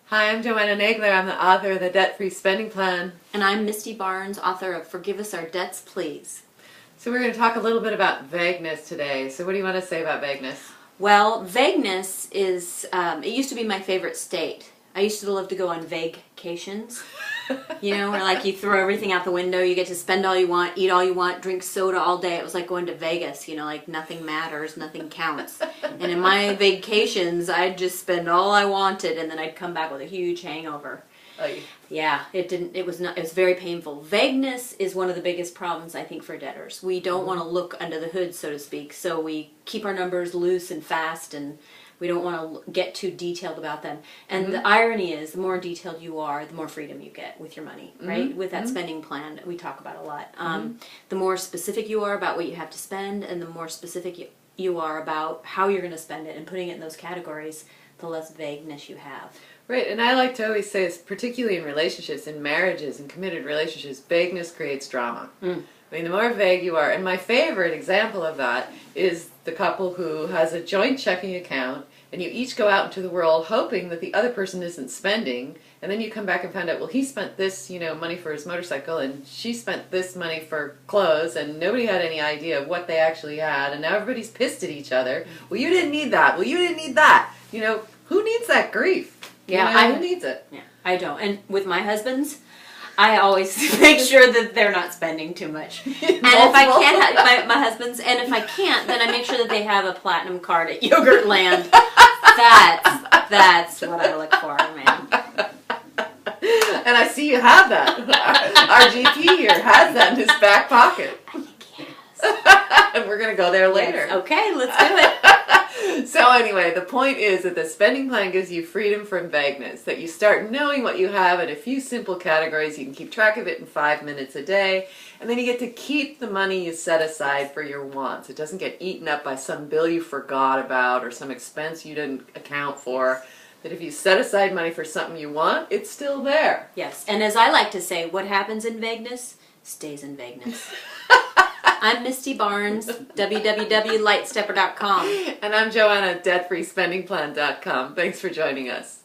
Hi, I'm JoAnneh Nagler. I'm the author of The Debt-Free Spending Plan. And I'm Misty Barnes, author of Forgive Us Our Debts, Please. So we're going to talk a little bit about vagueness today. So what do you want to say about vagueness? Well, vagueness is, it used to be my favorite state. I used to love to go on vacations. You know, where like you throw everything out the window, you get to spend all you want, eat all you want, drink soda all day. It was like going to Vegas, you know, like nothing matters, nothing counts. And in my vacations, I'd just spend all I wanted and then I'd come back with a huge hangover. Yeah, it was very painful. Vagueness is one of the biggest problems, I think, for debtors. We don't want to look under the hood, so to speak, so we keep our numbers loose and fast, and we don't want to get too detailed about them. And the irony is, the more detailed you are, the more freedom you get with your money, right? With that spending plan we talk about a lot. The more specific you are about what you have to spend, and the more specific you are about how you're going to spend it and putting it in those categories, the less vagueness you have. Right, and I like to always say, particularly in relationships, in marriages, in committed relationships, vagueness creates drama. I mean, the more vague you are, and my favorite example of that is the couple who has a joint checking account, and you each go out into the world hoping that the other person isn't spending, and then you come back and find out, well, he spent this, money for his motorcycle, and she spent this money for clothes, and nobody had any idea of what they actually had, and now everybody's pissed at each other. Well, you didn't need that. Well, you didn't need that. Who needs that grief? Yeah, who needs it? Yeah, I don't. And with my husbands, I always make sure that they're not spending too much. And if I can't have my husband's, and if I can't, then I make sure that they have a platinum card at Yogurtland. That's what I look for, man. And I see you have that. Our GP here has that in his back pocket. I think he has. And we're going to go there later. Yes. Okay, let's do it. So anyway, the point is that the spending plan gives you freedom from vagueness, that you start knowing what you have in a few simple categories. You can keep track of it in 5 minutes a day, and then you get to keep the money you set aside for your wants. It doesn't get eaten up by some bill you forgot about or some expense you didn't account for. That if you set aside money for something you want, it's still there. Yes, and as I like to say, what happens in vagueness stays in vagueness. I'm Misty Barnes, www.lightstepper.com. And I'm JoAnneh, debtfreespendingplan.com. Thanks for joining us.